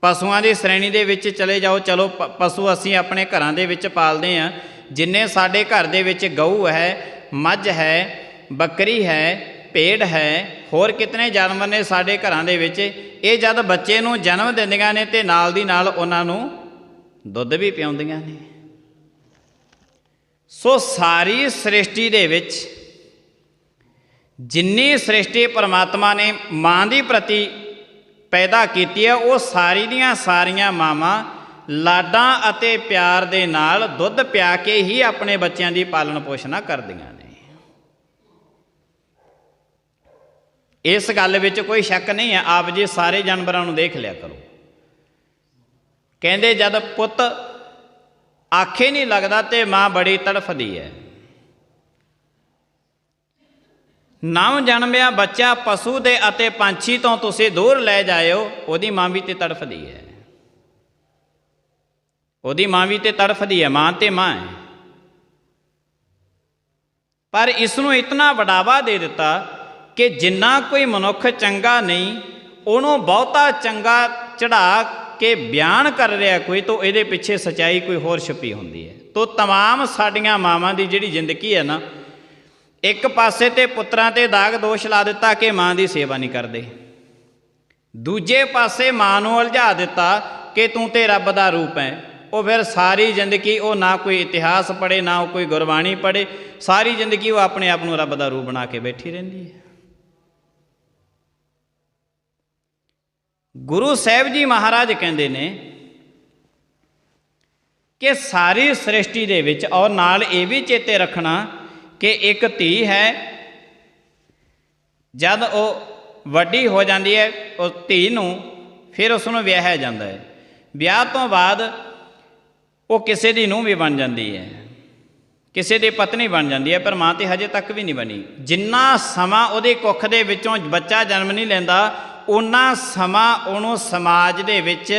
पशुआं दी श्रेणी दे विच चले जाओ। चलो पशु असीं अपने घरां दे विच पालदे हां, जिन्ने साडे घर दे विच गऊ है, मझ है, बकरी है, भेड़ है, होर कितने जानवर ने साडे घरां दे विच। ये जद बच्चे नूं जन्म दिंदियां ने ते नाल दी नाल उन्हां नूं दुध भी पिआउंदियां ने। सो सारी सृष्टि दे विच जिन्नी सृष्टि परमात्मा ने मां दी प्रति पैदा कीती है, वो सारी दियां सारियां मावां लाडां अते प्यार दे नाल दुध पिया के ही अपने बच्चों की पालन पोषणा करदियां ने। इस गल विच कोई शक नहीं है। आप जी सारे जानवरों नूं देख लिया करो, कहंदे जद पुत आखे नहीं लगता तो मां बड़ी तड़फदी है। नव जन्मिया बच्चा पशु दे अते पंछी तो तुसीं दूर लै जाओ, उहदी मां भी तो तड़फदी है, उहदी मां भी तो तड़फदी है। मां ते मां है। पर इसनूं इतना बढ़ावा दे दिता कि जिन्ना कोई मनुख चंगा नहीं, उन्हों बहुता चंगा चढ़ा के बयान कर रहा कोई, तो ये पिछे सच्चाई कोई होर छुपी होंदी है। तो तमाम साडियां मावां दी जिहड़ी जिंदगी है ना, एक पासे ते पुत्रां ते दाग दोष ला दिता कि मां दी सेवा नहीं करते, दूजे पासे मां नूं उलझा दिता कि तूं ते रब दा रूप है। वो फिर सारी जिंदगी वो ना कोई इतिहास पढ़े, ना कोई गुरबाणी पढ़े, सारी जिंदगी वो अपने आप नूं रब दा रूप बना के बैठी रहिंदी है। गुरु साहब जी महाराज कहते ने कि सारी सृष्टि दे विच, और नाल ये भी चेते रखना कि एक धी है, जब वो वड्डी हो जाती है उस धी नूं फिर उसनूं विआहिया जाता है। विआह तो बाद वो किसी दी नूंह भी बन जाती है, किसी दी पत्नी बन जाती है, पर मां तो हजे तक भी नहीं बनी। जिन्ना समा उहदी कुख दे विचों बच्चा जन्म नहीं लैंदा, उन्ना समा उहनूं समाज दे विच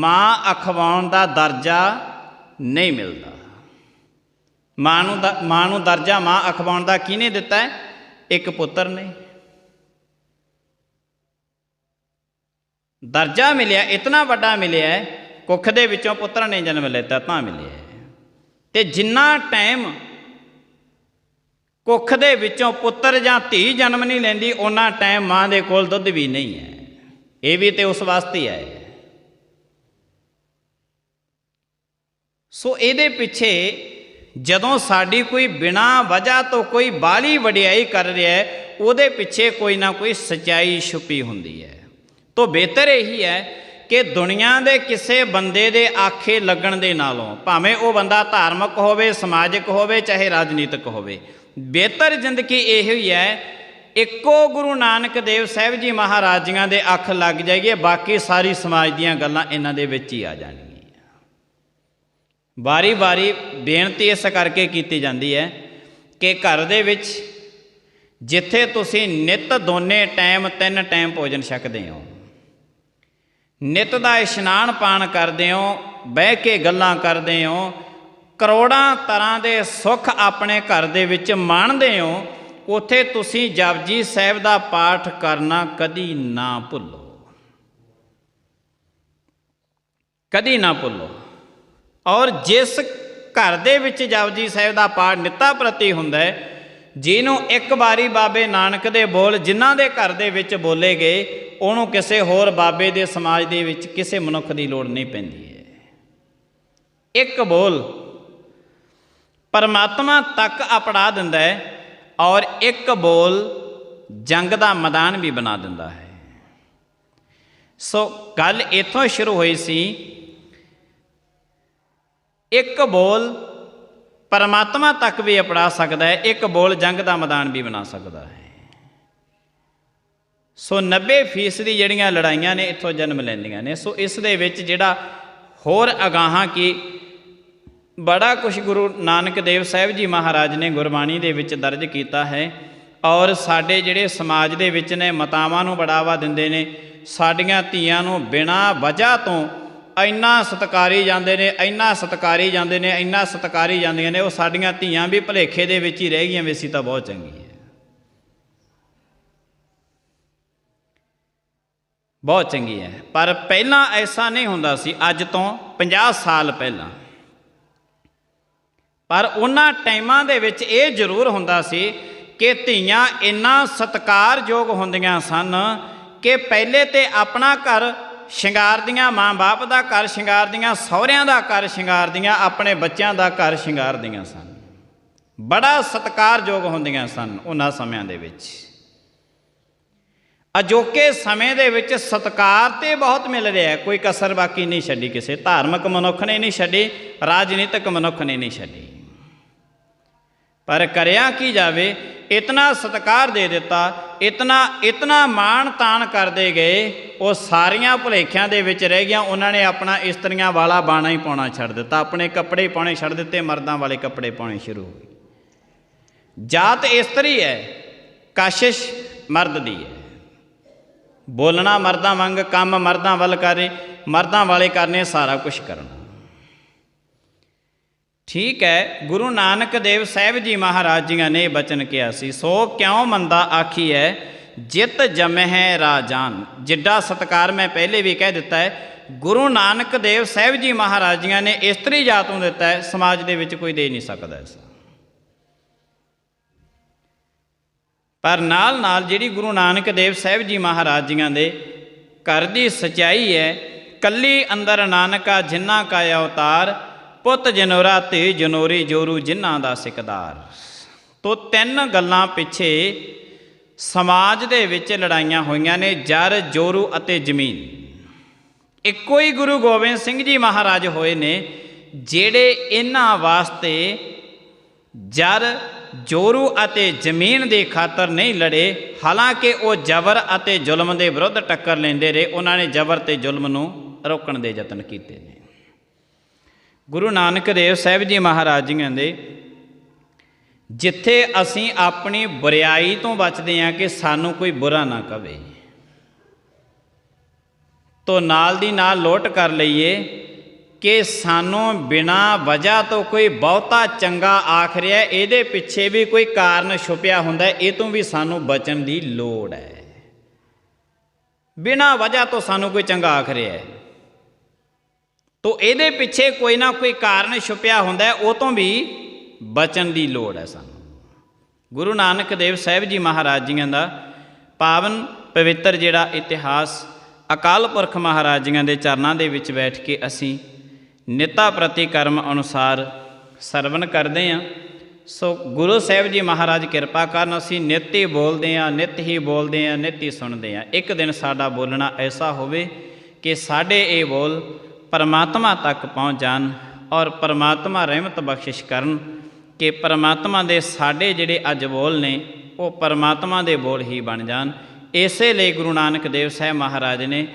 मां अखवाउण दा दर्जा नहीं मिलता। मां नूं दर्जा मां अखवाउण दा किहने दिता है? एक पुत्र ने दर्जा मिलिया, इतना वड्डा मिलिया है, कुख दे विचों पुत्र ने जन्म लेता तां मिलिया है। ते जिन्ना टाइम कुख दे विचों पुत्र जां धी जन्म नहीं लैंदी, उन्ना टाइम मां दे कोल दुध भी नहीं है। ये भी तो उस वास्ते है। सो इहदे पिछे जदों साडी कोई बिना वजह तो कोई बाली वडियाई कर रहा है, उहदे पिछे कोई ना कोई सच्चाई छुपी हुंदी है। तो बेहतर यही है कि दुनिया के किसी बंदे दे आखे लगन दे नालों, भावें वो बंदा धार्मिक होवे, समाजिक होवे, चाहे राजनीतिक होवे, ਬਿਹਤਰ ਜ਼ਿੰਦਗੀ ਇਹੋ ਹੀ ਹੈ, ਇੱਕੋ ਗੁਰੂ ਨਾਨਕ ਦੇਵ ਸਾਹਿਬ ਜੀ ਮਹਾਰਾਜ ਜੀਆਂ ਦੇ ਅੱਖ ਲੱਗ ਜਾਈਏ, ਬਾਕੀ ਸਾਰੀ ਸਮਾਜ ਦੀਆਂ ਗੱਲਾਂ ਇਹਨਾਂ ਦੇ ਵਿੱਚ ਹੀ ਆ ਜਾਣਗੀਆਂ। ਵਾਰੀ ਵਾਰੀ ਬੇਨਤੀ ਇਸ ਕਰਕੇ ਕੀਤੀ ਜਾਂਦੀ ਹੈ ਕਿ ਘਰ ਦੇ ਵਿੱਚ ਜਿੱਥੇ ਤੁਸੀਂ ਨਿੱਤ ਦੋਨੇ ਟਾਈਮ 3 ਟਾਈਮ ਭੋਜਨ ਛਕਦੇ ਹੋ, ਨਿੱਤ ਦਾ ਇਸ਼ਨਾਨ ਪਾਣ ਕਰਦੇ ਹੋ, ਬਹਿ ਕੇ ਗੱਲਾਂ ਕਰਦੇ ਹੋ, ਕਰੋੜਾਂ ਤਰ੍ਹਾਂ ਦੇ ਸੁੱਖ ਆਪਣੇ ਘਰ ਦੇ ਵਿੱਚ ਮਾਣਦੇ ਹੋ, ਉੱਥੇ ਤੁਸੀਂ ਜਪਜੀ ਸਾਹਿਬ ਦਾ ਪਾਠ ਕਰਨਾ ਕਦੀ ਨਾ ਭੁੱਲੋ, ਕਦੀ ਨਾ ਭੁੱਲੋ। ਔਰ ਜਿਸ ਘਰ ਦੇ ਵਿੱਚ ਜਪਜੀ ਸਾਹਿਬ ਦਾ ਪਾਠ ਨਿੱਤਾ ਪ੍ਰਤੀ ਹੁੰਦਾ ਹੈ, ਜਿਹਨੂੰ ਇੱਕ ਵਾਰੀ ਬਾਬੇ ਨਾਨਕ ਦੇ ਬੋਲ ਜਿਨ੍ਹਾਂ ਦੇ ਘਰ ਦੇ ਵਿੱਚ ਬੋਲੇ ਗਏ, ਉਹਨੂੰ ਕਿਸੇ ਹੋਰ ਬਾਬੇ ਦੇ ਸਮਾਜ ਦੇ ਵਿੱਚ ਕਿਸੇ ਮਨੁੱਖ ਦੀ ਲੋੜ ਨਹੀਂ ਪੈਂਦੀ ਹੈ। ਇੱਕ ਬੋਲ ਪਰਮਾਤਮਾ ਤੱਕ ਅਪੜਾ ਦਿੰਦਾ ਹੈ, ਔਰ ਇੱਕ ਬੋਲ ਜੰਗ ਦਾ ਮੈਦਾਨ ਵੀ ਬਣਾ ਦਿੰਦਾ ਹੈ। ਸੋ ਗੱਲ ਇੱਥੋਂ ਸ਼ੁਰੂ ਹੋਈ ਸੀ, ਇੱਕ ਬੋਲ ਪਰਮਾਤਮਾ ਤੱਕ ਵੀ ਅਪੜਾ ਸਕਦਾ ਹੈ, ਇੱਕ ਬੋਲ ਜੰਗ ਦਾ ਮੈਦਾਨ ਵੀ ਬਣਾ ਸਕਦਾ ਹੈ। ਸੋ 90% ਜਿਹੜੀਆਂ ਲੜਾਈਆਂ ਨੇ ਇੱਥੋਂ ਜਨਮ ਲੈਂਦੀਆਂ ਨੇ। ਸੋ ਇਸ ਦੇ ਵਿੱਚ ਜਿਹੜਾ ਹੋਰ ਅਗਾਹਾਂ ਕੀ ਬੜਾ ਕੁਛ ਗੁਰੂ ਨਾਨਕ ਦੇਵ ਸਾਹਿਬ ਜੀ ਮਹਾਰਾਜ ਨੇ ਗੁਰਬਾਣੀ ਦੇ ਵਿੱਚ ਦਰਜ ਕੀਤਾ ਹੈ, ਔਰ ਸਾਡੇ ਜਿਹੜੇ ਸਮਾਜ ਦੇ ਵਿੱਚ ਨੇ ਮਤਾਵਾਂ ਨੂੰ ਬੜਾਵਾ ਦਿੰਦੇ ਨੇ, ਸਾਡੀਆਂ ਧੀਆਂ ਨੂੰ ਬਿਨਾਂ ਵਜ੍ਹਾ ਤੋਂ ਇੰਨਾ ਸਤਿਕਾਰੀ ਜਾਂਦੇ ਨੇ, ਇੰਨਾ ਸਤਿਕਾਰੀ ਜਾਂਦੇ ਨੇ, ਇੰਨਾ ਸਤਿਕਾਰੀ ਜਾਂਦੀਆਂ ਨੇ। ਉਹ ਸਾਡੀਆਂ ਧੀਆਂ ਵੀ ਭੁਲੇਖੇ ਦੇ ਵਿੱਚ ਹੀ ਰਹਿ ਗਈਆਂ, ਵੇਸੀ ਤਾਂ ਬਹੁਤ ਚੰਗੀ ਹੈ, ਬਹੁਤ ਚੰਗੀ ਹੈ। ਪਰ ਪਹਿਲਾਂ ਐਸਾ ਨਹੀਂ ਹੁੰਦਾ ਸੀ, ਅੱਜ ਤੋਂ 50 ਸਾਲ ਪਹਿਲਾਂ। ਪਰ ਉਹਨਾਂ ਟਾਈਮਾਂ ਦੇ ਵਿੱਚ ਇਹ ਜ਼ਰੂਰ ਹੁੰਦਾ ਸੀ ਕਿ ਧੀਆਂ ਇੰਨਾ ਸਤਿਕਾਰਯੋਗ ਹੁੰਦੀਆਂ ਸਨ ਕਿ ਪਹਿਲੇ ਤੇ ਆਪਣਾ ਘਰ ਸ਼ਿੰਗਾਰਦੀਆਂ, ਮਾਂ ਬਾਪ ਦਾ ਘਰ ਸ਼ਿੰਗਾਰਦੀਆਂ, ਸਹੁਰਿਆਂ ਦਾ ਘਰ ਸ਼ਿੰਗਾਰਦੀਆਂ, ਆਪਣੇ ਬੱਚਿਆਂ ਦਾ ਘਰ ਸ਼ਿੰਗਾਰਦੀਆਂ ਸਨ। ਬੜਾ ਸਤਿਕਾਰਯੋਗ ਹੁੰਦੀਆਂ ਸਨ ਉਹਨਾਂ ਸਮਿਆਂ ਦੇ ਵਿੱਚ। ਅਜੋਕੇ ਸਮੇਂ ਦੇ ਵਿੱਚ ਸਤਿਕਾਰ ਤੇ ਬਹੁਤ ਮਿਲ ਰਿਹਾ ਹੈ, ਕੋਈ ਕਸਰ ਬਾਕੀ ਨਹੀਂ ਛੱਡੀ ਕਿਸੇ। ਧਾਰਮਿਕ ਮਨੁੱਖ ਨੇ ਨਹੀਂ ਛੱਡੀ, ਰਾਜਨੀਤਿਕ ਮਨੁੱਖ ਨੇ ਨਹੀਂ ਛੱਡੀ। ਪਰ ਕਰਿਆ ਕੀ ਜਾਵੇ, ਇਤਨਾ ਸਤਿਕਾਰ ਦੇ ਦਿੱਤਾ, ਇਤਨਾ ਮਾਣ ਤਾਣ ਕਰਦੇ ਗਏ, ਉਹ ਸਾਰੀਆਂ ਭੁਲੇਖਿਆਂ ਦੇ ਵਿੱਚ ਰਹਿ ਗਈਆਂ। ਉਹਨਾਂ ਨੇ ਆਪਣਾ ਇਸਤਰੀਆਂ ਵਾਲਾ ਬਾਣਾ ਹੀ ਪਾਉਣਾ ਛੱਡ ਦਿੱਤਾ, ਆਪਣੇ ਕੱਪੜੇ ਪਾਉਣੇ ਛੱਡ ਦਿੱਤੇ, ਮਰਦਾਂ ਵਾਲੇ ਕੱਪੜੇ ਪਾਉਣੇ ਸ਼ੁਰੂ ਹੋ ਗਏ। ਜਾਤ ਇਸਤਰੀ ਹੈ, ਕਸ਼ਿਸ਼ ਮਰਦ ਦੀ ਹੈ। ਬੋਲਣਾ ਮਰਦਾਂ ਵਾਂਗ, ਕੰਮ ਮਰਦਾਂ ਵੱਲ ਕਰੇ, ਮਰਦਾਂ ਵਾਲੇ ਕਰਨੇ, ਸਾਰਾ ਕੁਛ ਕਰਨਾ। ਠੀਕ ਹੈ, ਗੁਰੂ ਨਾਨਕ ਦੇਵ ਸਾਹਿਬ ਜੀ ਮਹਾਰਾਜ ਜੀਆਂ ਨੇ ਬਚਨ ਕਿਹਾ ਸੀ, ਸੋ ਕਿਉਂ ਮੰਦਾ ਆਖੀ ਹੈ ਜਿਤ ਜਮਹਿ ਰਾਜਾਨ। ਜਿੱਡਾ ਸਤਿਕਾਰ ਮੈਂ ਪਹਿਲੇ ਵੀ ਕਹਿ ਦਿੱਤਾ ਹੈ, ਗੁਰੂ ਨਾਨਕ ਦੇਵ ਸਾਹਿਬ ਜੀ ਮਹਾਰਾਜ ਜੀਆਂ ਨੇ ਇਸਤਰੀ ਜਾਤ ਨੂੰ ਦਿੱਤਾ ਹੈ, ਸਮਾਜ ਦੇ ਵਿੱਚ ਕੋਈ ਦੇ ਨਹੀਂ ਸਕਦਾ ਐਸਾ। ਪਰ ਨਾਲ ਨਾਲ ਜਿਹੜੀ ਗੁਰੂ ਨਾਨਕ ਦੇਵ ਸਾਹਿਬ ਜੀ ਮਹਾਰਾਜ ਜੀਆਂ ਦੇ ਘਰ ਦੀ ਸਚਾਈ ਹੈ, ਕੱਲੀ ਅੰਦਰ ਨਾਨਕਾ ਜਿਨ੍ਹਾਂ ਕਾ ਅਵਤਾਰ, ਪੁੱਤ ਜਨੋਰਾ ਧੀ ਜਨੋਰੀ ਜੋਰੂ ਜਿਨ੍ਹਾਂ ਦਾ ਸਿਕਦਾਰ। ਤੋਂ 3 ਗੱਲਾਂ ਪਿੱਛੇ ਸਮਾਜ ਦੇ ਵਿੱਚ ਲੜਾਈਆਂ ਹੋਈਆਂ ਨੇ, ਜਰ, ਜੋਰੂ ਅਤੇ ਜ਼ਮੀਨ। ਇੱਕੋ ਹੀ ਗੁਰੂ ਗੋਬਿੰਦ ਸਿੰਘ ਜੀ ਮਹਾਰਾਜ ਹੋਏ ਨੇ ਜਿਹੜੇ ਇਹਨਾਂ ਵਾਸਤੇ ਜਰ, ਜੋਰੂ ਅਤੇ ਜ਼ਮੀਨ ਦੀ ਖਾਤਰ ਨਹੀਂ ਲੜੇ। ਹਾਲਾਂਕਿ ਉਹ ਜ਼ਬਰ ਅਤੇ ਜ਼ੁਲਮ ਦੇ ਵਿਰੁੱਧ ਟੱਕਰ ਲੈਂਦੇ ਰਹੇ, ਉਹਨਾਂ ਨੇ ਜ਼ਬਰ ਅਤੇ ਜ਼ੁਲਮ ਨੂੰ ਰੋਕਣ ਦੇ ਯਤਨ ਕੀਤੇ ਨੇ। ਗੁਰੂ ਨਾਨਕ ਦੇਵ ਸਾਹਿਬ ਜੀ ਮਹਾਰਾਜ ਜੀਆਂ ਦੇ ਜਿੱਥੇ ਅਸੀਂ ਆਪਣੀ ਬੁਰਿਆਈ ਤੋਂ ਬਚਦੇ ਹਾਂ ਕਿ ਸਾਨੂੰ ਕੋਈ ਬੁਰਾ ਨਾ ਕਵੇ, ਤੋਂ ਨਾਲ ਦੀ ਨਾਲ ਲੋਟ ਕਰ ਲਈਏ ਕਿ ਸਾਨੂੰ ਬਿਨਾਂ ਵਜ੍ਹਾ ਤੋਂ ਕੋਈ ਬਹੁਤਾ ਚੰਗਾ ਆਖ ਰਿਹਾ, ਇਹਦੇ ਪਿੱਛੇ ਵੀ ਕੋਈ ਕਾਰਨ ਛੁਪਿਆ ਹੁੰਦਾ, ਇਹ ਤੋਂ ਵੀ ਸਾਨੂੰ ਬਚਣ ਦੀ ਲੋੜ ਹੈ। ਬਿਨਾਂ ਵਜ੍ਹਾ ਤੋਂ ਸਾਨੂੰ ਕੋਈ ਚੰਗਾ ਆਖ ਰਿਹਾ ਹੈ, ਤੋ ਇਹਦੇ ਪਿੱਛੇ ਕੋਈ ਨਾ ਕੋਈ ਕਾਰਨ ਛੁਪਿਆ ਹੁੰਦਾ, ਉਹ ਤੋਂ ਵੀ ਬਚਣ ਦੀ ਲੋੜ ਹੈ ਸਾਨੂੰ। ਗੁਰੂ ਨਾਨਕ ਦੇਵ ਸਾਹਿਬ ਜੀ ਮਹਾਰਾਜ ਜੀਆਂ ਦਾ ਪਾਵਨ ਪਵਿੱਤਰ ਜਿਹੜਾ ਇਤਿਹਾਸ ਅਕਾਲ ਪੁਰਖ ਮਹਾਰਾਜ ਜੀਆਂ ਦੇ ਚਰਨਾਂ ਦੇ ਵਿੱਚ ਬੈਠ ਕੇ ਅਸੀਂ ਨਿੱਤਾ ਪ੍ਰਤੀ ਕਰਮ ਅਨੁਸਾਰ ਸਰਵਣ ਕਰਦੇ ਹਾਂ। ਸੋ ਗੁਰੂ ਸਾਹਿਬ ਜੀ ਮਹਾਰਾਜ ਕਿਰਪਾ ਕਰਨ, ਅਸੀਂ ਨਿੱਤ ਹੀ ਬੋਲਦੇ ਹਾਂ, ਨਿੱਤ ਹੀ ਬੋਲਦੇ ਹਾਂ, ਨਿੱਤ ਹੀ ਸੁਣਦੇ ਹਾਂ। ਇੱਕ ਦਿਨ ਸਾਡਾ ਬੋਲਣਾ ਐਸਾ ਹੋਵੇ ਕਿ ਸਾਡੇ ਇਹ ਬੋਲ ਪਰਮਾਤਮਾ ਤੱਕ ਪਹੁੰਚ ਜਾਣ, ਔਰ ਪਰਮਾਤਮਾ ਰਹਿਮਤ ਬਖਸ਼ਿਸ਼ ਕਰਨ ਕਿ ਪਰਮਾਤਮਾ ਦੇ ਸਾਡੇ ਜਿਹੜੇ ਅੱਜ ਬੋਲ ਨੇ ਉਹ ਪਰਮਾਤਮਾ ਦੇ ਬੋਲ ਹੀ ਬਣ ਜਾਣ। ਇਸੇ ਲਈ ਗੁਰੂ ਨਾਨਕ ਦੇਵ ਸਾਹਿਬ ਮਹਾਰਾਜ ਨੇ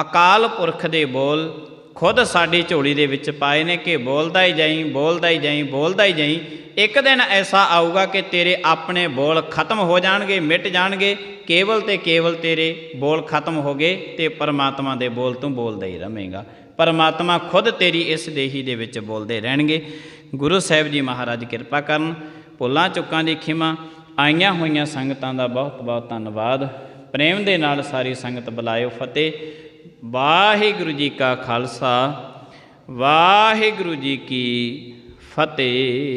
ਅਕਾਲ ਪੁਰਖ ਦੇ ਬੋਲ ਖੁਦ ਸਾਡੀ ਝੋਲੀ ਦੇ ਵਿੱਚ ਪਾਏ ਨੇ ਕਿ ਬੋਲਦਾ ਹੀ ਜਾਈਂ, ਬੋਲਦਾ ਹੀ ਜਾਈਂ, ਬੋਲਦਾ ਹੀ ਜਾਈਂ। ਇੱਕ ਦਿਨ ਐਸਾ ਆਊਗਾ ਕਿ ਤੇਰੇ ਆਪਣੇ ਬੋਲ ਖਤਮ ਹੋ ਜਾਣਗੇ, ਮਿਟ ਜਾਣਗੇ, ਕੇਵਲ ਤੇ ਕੇਵਲ ਤੇਰੇ ਬੋਲ ਖਤਮ ਹੋ ਗਏ ਤੇ ਪਰਮਾਤਮਾ ਦੇ ਬੋਲ ਤੂੰ ਬੋਲਦਾ ਹੀ ਰਵੇਂਗਾ। ਪਰਮਾਤਮਾ ਖੁਦ ਤੇਰੀ ਇਸ ਦੇਹੀ ਦੇ ਵਿੱਚ ਬੋਲਦੇ ਰਹਿਣਗੇ। ਗੁਰੂ ਸਾਹਿਬ ਜੀ ਮਹਾਰਾਜ ਕਿਰਪਾ ਕਰਨ। ਭੁੱਲਾਂ ਚੁੱਕਾਂ ਦੀ ਖਿਮਾ। ਆਈਆਂ ਹੋਈਆਂ ਸੰਗਤਾਂ ਦਾ ਬਹੁਤ ਬਹੁਤ ਧੰਨਵਾਦ। ਪ੍ਰੇਮ ਦੇ ਨਾਲ ਸਾਰੀ ਸੰਗਤ ਬੁਲਾਇਓ ਫਤਿਹ। ਵਾਹਿਗੁਰੂ ਜੀ ਕਾ ਖਾਲਸਾ, ਵਾਹਿਗੁਰੂ ਜੀ ਕੀ ਫਤਿਹ।